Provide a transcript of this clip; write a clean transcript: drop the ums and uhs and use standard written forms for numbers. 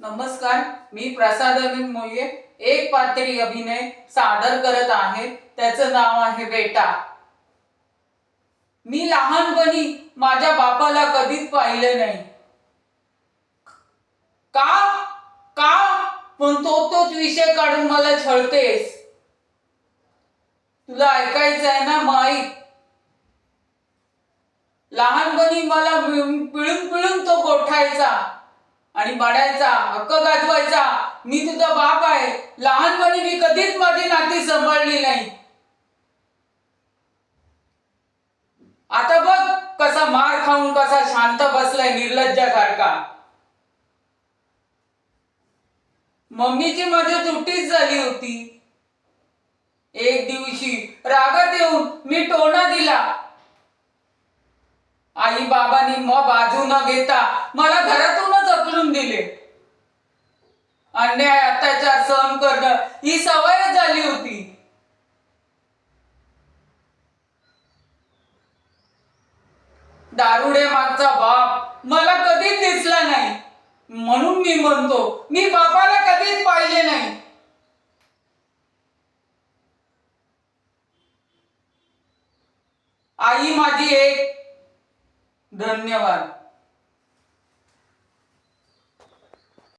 नमस्कार, मी प्रसाद अरविंद मोये एक पात्री अभिनय सादर करत आहे. त्याचं नाव आहे बेटा. मी लहानपणी माझ्या बापाला कधीच पाहिलं नाही. का का पण तोच विषय काढून मला छळतेस. तुला ऐकायचं आहे ना माईक? लहानपणी मला पिळून पिळून तो गोठायचा आणि म्हणायचा, हक्क गाजवायचा, मी तुझा बाप आहे. लहानपणी मी कधीच माझी नाती सांभाळली नाही. आता बघ कसा मार खाऊन कसा शांत बसलाय निर्लज्जासारखा. मम्मीची माझी तुटीच झाली होती. एक दिवशी रागात येऊन मी टोणा दिला. आई बाबांनी मग बाजू न घेता मला घरातूनच हकलून दिले. अन्याय अत्याचार सहन करणं ही सवयच झाली होती. दारुडे मागचा बाप मला कधीच दिसला नाही. म्हणून मी म्हणतो, मी बापाला कधीच पाहिले नाही. आई माझी एक. धन्यवाद.